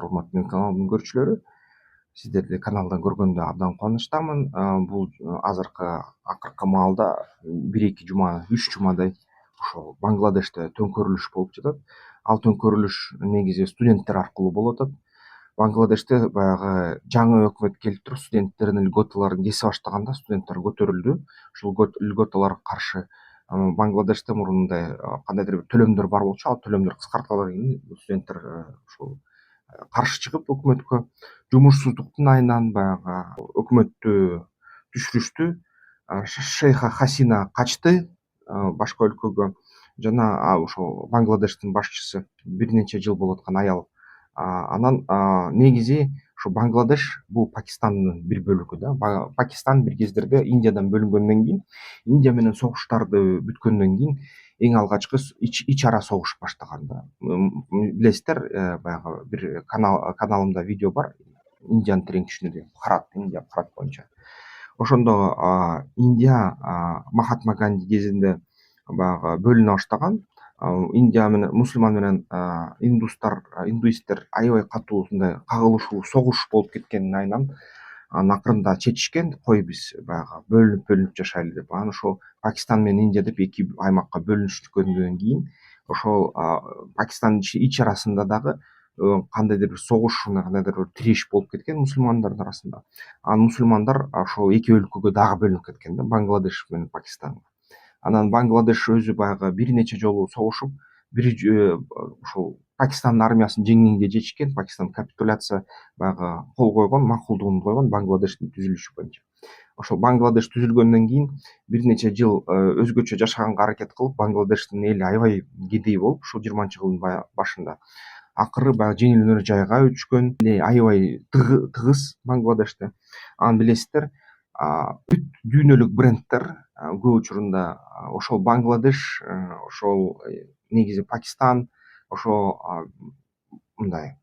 урматтуу менин каналымдын көрүүчүлөрү, сиздерди каналдан көргөндө абдан кубанычтамын. Бул акыркы маалда 1-2 жума, 3 жумадай ошол Бангладеште төңкөрүлүш болуп жатат. Ал төңкөрүлүш негизи студенттер аркылуу болуп атат. Бангладеште баягы жаңы өкмөт келип туруп студенттердин льготаларын кесе баштаганда студенттер көтөрүлдү. Ушул льготаларга каршы Бангладеште мурун мындай кандайдыр бир төлөмдөр бар болчу. Ал төлөмдөр кыскартылгандан кийин студенттер ушул каршы чыгып өкмөткө жумушсуздуктун айынан баягы өкмөттү түшүрүштү. Шейха Хасина качты башка өлкөгө жана ошол Бангладештин башчысы бир нече жыл болуп аткан аял. Анан негизи ушу Бангладеш бул Пакистандын бир бөлүгү да. Пакистан бир кездерде Индиядан бөлүнгөндөн кийин, Индия менен согуштарды бүткөндөн кийин эң алгачкы ич ара согуш баштаган да. Билесиздер, баягы бир каналымда видео бар. Индиянын тиреңтүшүнө деген Бхарат, Индия Бхарат боюнча. Ошондо Индия Махатма Ганди кезинде баягы бөлүнө баштаган. Индия менен мусулман менен индуисттер аябай катуу ушундай кагылышуу, согуш болуп кеткенин айынан акырында чечишкен, кой биз баягы бөлүнүп жашайлы деп. Анан ошол Пакистан менен Индия деп эки аймакка бөлүнүшкөндөн кийин ошол Пакистандын ич арасында дагы кандайдыр бир согуш, кандайдыр бир тиреш болуп кеткен мусулмандардын арасында. Анан мусулмандар ошол эки өлкөгө дагы бөлүнүп кеткен да, Бангладеш менен Пакистанга. Анан Бангладеш өзү баягы бир нече жолу согушуп, ушул Пакистандын армиясын жеңгенге жетишкен. Пакистан капитуляция баягы кол койгон, макулдугун койгон Бангладештин түзүлүшү боюнча. Ошол Бангладеш түзүлгөндөн кийин бир нече жыл өзгөчө жашаганга аракет кылып, Бангладештин эли аябай кедей болуп, ушул 20-жылдын башында акыры баягы жеңил жайга өтүшкөн. Аябай тыгыз Бангладеште. Анан билесиздер, бүт дүйнөлүк брендтер көп учурунда ошол Бангладеш, ошол негизи Пакистан, ошол мындай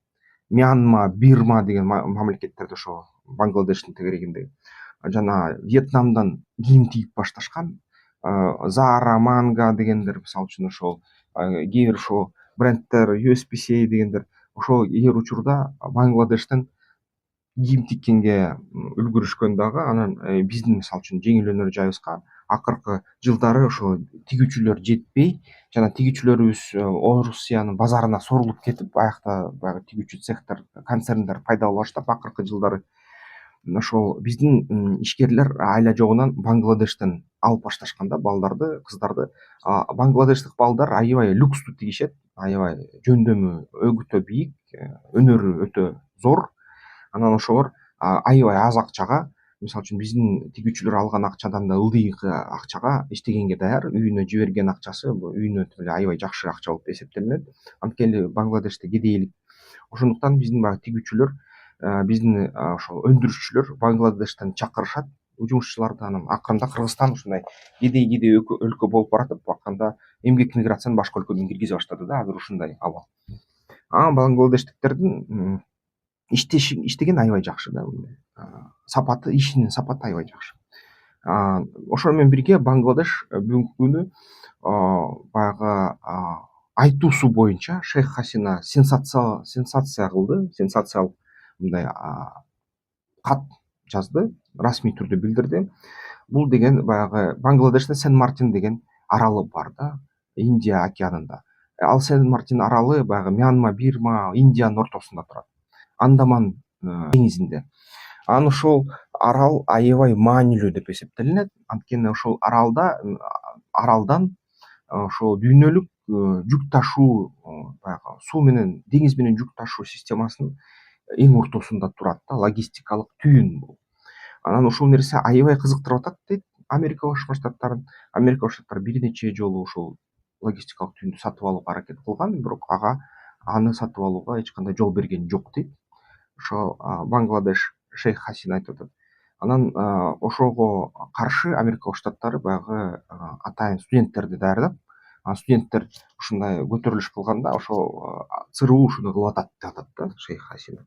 Мьянма, Бирма деген мамлекеттерде ошо Бангладештин тегерегинде жана Вьетнамдан кийим тигип башташкан. Zara, Mango дегендер, мисалы үчүн ошол кээ бир ошол брендтер, USPCA дегендер ошол кээ бир учурда Бангладештен кийим тиккенге үлгүрүшкөн дагы. Анан биздин мисалы үчүн жеңил өнөр жайыбызга акыркы жылдары ошо тигүүчүлөр жетпей жана тигүүчүлөрүбүз Орусиянын базарына сорулуп кетип, аякта баягы тигүүчү цехтер, концерндер пайда боло баштап, акыркы жылдары ошол биздин ишкерлер айла жогунан Бангладештен алып башташкан да балдарды, кыздарды. Бангладештик балдар аябай люкстуу тигишет, аябай жөндөмү өтө бийик, өнөрү өтө зор. Анан ошолор аябай аз акчага, мисалы үчүн биздин тигүүчүлөр алган акчадан да ылдый акчага иштегенге даяр. Үйүнө жиберген акчасы үйүнө эле аябай жакшы акча болуп эсептелинет. Анткени Бангладеште кедейлик. Ошондуктан биздин баягы тигүүчүлөр, биздин ошол өндүрүшчүлөр Бангладештен чакырышат жумушчуларды. Анан акырында Кыргызстан ушундай кедей өлкө болуп баратып, акырында эмгек миграцияны башка өлкөдөн киргизе баштады да, азыр ушундай абал. Бангладештиктердин иштеген аябай жакшы да, сапаты, ишинин сапаты аябай жакшы. Ошол менен бирге Бангладеш бүгүнкү күнү баягы айтуусу боюнча Шейх Хасина сенсация кылды, сенсациялык мындай кат жазды, расмий түрдө билдирди. Бул деген баягы Бангладеште Сен-Мартин деген аралы бар да, Индия океанында. Ал Сен-Мартин аралы баягы Мьянма, Бирма, Индиянын ортосунда турат, Андаман деңизинде. Анан ошол арал аябай маанилүү деп эсептелинет. Анткени ошол аралдан ошол дүйнөлүк жүк ташуу, баягы суу менен, деңиз менен жүк ташуу системасынын эң ортосунда турат да, логистикалык түйүн бул. Анан ушул нерсе аябай кызыктырып атат дейт Америка Башкы Штаттарын. Америка Башкы Штаттары бир нече жолу ушул логистикалык түйүндү сатып алууга аракет кылган, бирок аны сатып алууга эч кандай жол берген жок дейт. Ошо Бангладеш Шейх Хасина айтып атат. Анан ошого каршы Америка Башкы Штаттары баягы атайын студенттерди даярдап, студенттер ушундай көтөрүлүш кылганда ошол ЦРУ ушуну кылып атат деп атат да Шейх Хасина.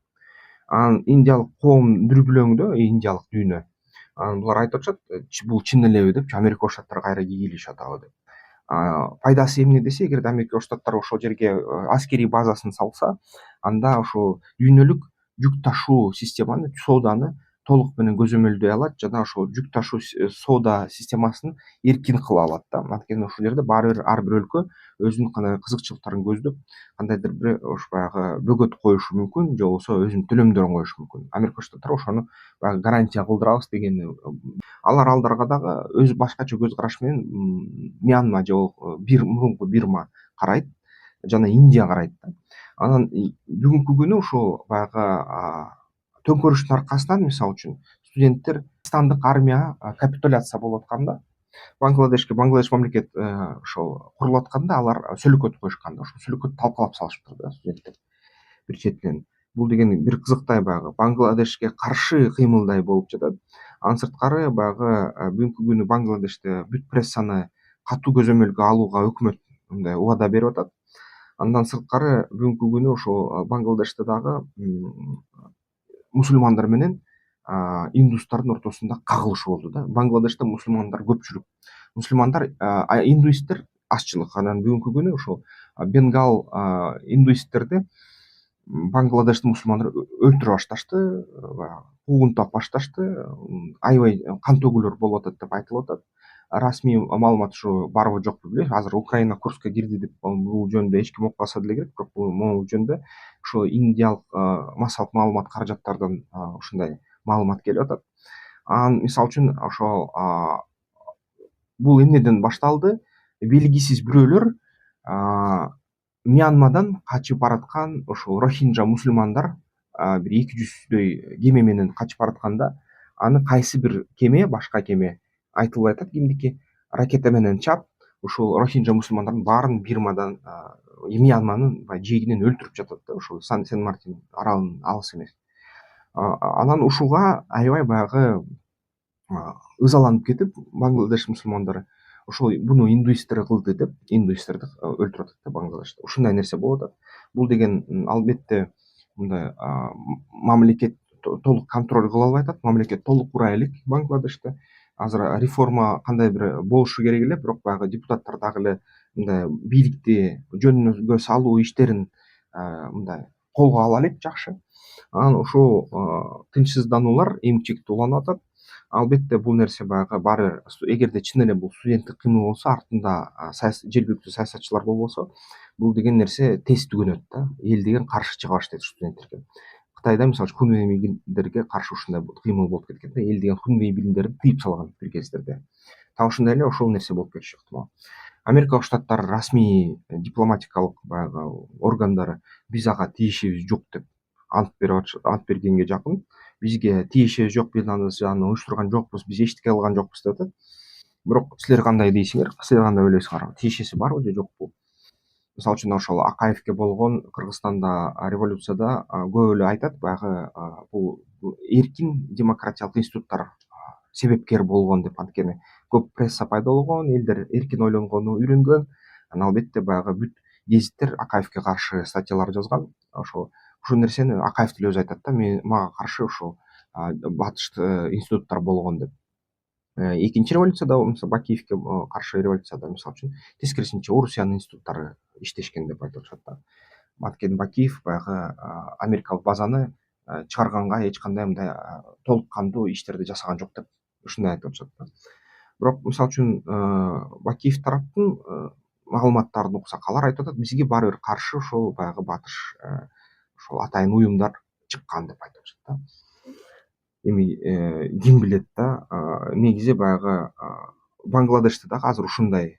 Анан индиялык коом дүрбүлөңдө, индиялык дүйнө. Анан булар айтып атышат, бул чын элеби депчи, Америка Башкы Штаттары кайра кийгилишип атабы деп. пайдасы эмне десе, эгерде Америка Коопсуз Штаттары ошол жерге аскерий базасын салса, анда ошол дүйнөлүк жүк ташуу системаны, сооданы толук менен көзөмөлдөй алат жана ошол жүк ташуу соода системасын эркин кыла алат да. Анткени ошол жерде ар бир өлкө өзүнүн кандай кызыкчылыктарын көздөп, кандайдыр бир баягы бөгөт коюшу мүмкүн, же болбосо өзүнүн төлөмдөрүн коюшу мүмкүн. Америка Коопсуз Штаттары ошону баягы гарантия кылдырабыз деген аларга дагы өз башкача көз караш менен Мьянма же бир мурунку Бирма карайт жана Индия карайт да. Анан бүгүнкү күнү ошол баягы төңкөрүштүн аркасынан, мисалы үчүн, студенттер пакистандык армия капитуляция болуп атканда, Бангладеш мамлекет ошол курулуп атканда, алар сүлөкөт коюшкан да. Ошол сүлөкөттү талкалап салышыптыр да студенттер бир четинен. Бул деген бир кызыктай баягы Бангладешке каршы кыймылдай болуп жатат. Анын сырткары баягы бүгүнкү күнү Бангладеште бүт прессаны катуу көзөмөлгө алууга өкмөт мындай убада берип атат. Андан сырткары бүгүнкү күнү ошол Бангладеште дагы мусулмандар менен индустардын ортосунда кагылышуу болду да. Бангладеште мусулмандар көпчүлүк. Мусулмандар, индуисттер азчылык. Анан бүгүнкү күнү ошол Бенгал индуисттерди Бангладештин мусулмандары өлтүрө башташты, куугунтап башташты, аябай кан төгүүлөр болуп атат деп айтылып атат. Расмий маалымат ушу барбы жокпу билбейм. Азыр Украина Курскка кирди деп бул жөнүндө эч ким окпаса деле керек, бирок могу жөнүндө ошо индиялык массалык маалымат каражаттардан ушундай маалымат келип атат. Анан мисалы үчүн ошол бул эмнеден башталды? Белгисиз бирөөлөр Мьянмадан качып бараткан ошол рохинджа мусулмандар бир 200дөй кеме менен качып баратканда, аны кайсы бир кеме, башка кеме, айтылбай атат кимдики, ракета менен чаап, ушул рохинджа мусулмандардын баарын Бирмадан, Мьянманын баягы жээгинен өлтүрүп жатат да, ошол Сен-Мартин аралынан алыс эмес. Анан ушуга аябай баягы ызаланып кетип, Бангладеш мусулмандары ошол буну индуисттер кылды деп, индуисттерди өлтүрүп атат да Бангладеште. Ушундай нерсе болуп атат. Бул деген албетте мындай мамлекет толук контроль кыла албай атат. Мамлекет толук кура элек Бангладеште. Азыр реформа кандай бир болушу керек эле, бирок баягы депутаттар дагы эле мындай бийликти жөнүгө салуу иштерин мындай колго ала элек жакшы. Анан ушул тынчсыздануулар эмгичекти уланып атат. Албетте бул нерсе баягы баары эгерде чын эле бул студенттик кыймыл болсо, артында жергиликтүү саясатчылар болбосо, бул деген нерсе тез түгөнөт да. Эл деген каршы чыга баштайт студенттерге. Кытайда мисалы үчүн Хунвей билимдерге каршы ушундай кыймыл болуп кеткен да. Эл деген Хунвей билимдерин тыйып салган бир кездерде. Так ошондой эле ошол нерсе болуп кетиши ыктымал. Америка Коопсуз Штаттары расмий дипломатикалык баягы органдары биз ага тиешебиз жок деп ант бергенге жакын, бизге тиешеси жок, биз аны уюштурган жокпуз, биз эчтеке кылган жокпуз деп атат. Бирок силер кандай дейсиңер? Силер кандай ойлойсуңар? Тиешеси барбы же жокпу? Мисалы үчүн ошол Акаевке болгон Кыргызстанда революцияда көп эле айтат, баягы бул эркин демократиялык институттар себепкер болгон деп. Анткени көп пресса пайда болгон, элдер эркин ойлонгону үйрөнгөн. Анан албетте баягы бүт гезиттер Акаевке каршы статьялар жазган. Ошол нерсени Акаев деле өзү айтат да, мага каршы ошол батышты институттар болгон деп. Экинчи революцияда, Бакиевке каршы революцияда, мисалы үчүн, тескерисинче Орусиянын институттары иштешкен деп айтып атышат да. Анткени Бакиев баягы америкалык базаны чыгарганга эч кандай мындай толук кандуу иштерди жасаган жок деп ушундай айтып атышат да. Бирок мисалы үчүн Бакиев тараптын маалыматтарын уксак, алар айтып атат, бизге баары бир каршы ошол баягы батыш ошол атайын уюмдар чыккан деп айтып атышат да. Эми ким билет да, негизи баягы Бангладеште дагы азыр ушундай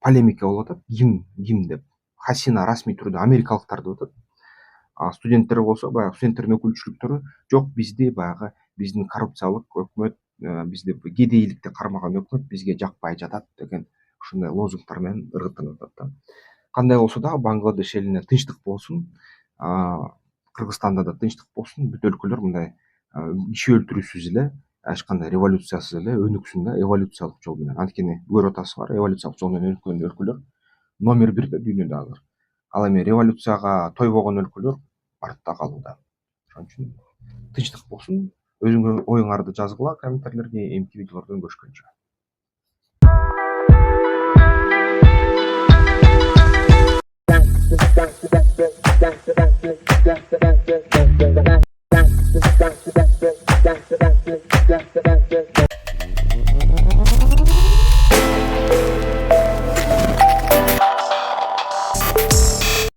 полемика болуп атат. Ким деп. Хасина расмий түрдө америкалыктар деп атат. Студенттер болсо, баягы студенттердин өкүлчүлүктөрү жок, биздин коррупциялык өкмөт, бизди кедейликти кармаган өкмөт бизге жакпай жатат деген ушундай лозунгтар менен ыргыттанып атат да. Кандай болсо дагы Бангладеш элине тынчтык болсун, Кыргызстанда да тынчтык болсун, бүт өлкөлөр мындай киши өлтүрүүсүз эле, эч кандай революциясыз эле өнүксүн да, эволюциялык жол менен. Анткени көрүп атасыздар, эволюциялык жол менен өнүккөн өлкөлөр номер 1 дүйнөдө азыр. Ал эми революцияга тойбогон өлкөлөр артта калууда. Ошон үчүн тынчтык болсун. Өзүңөр оюңарды жазгыла комментарийлерге, эмки видеолордон көрүшкөнчө.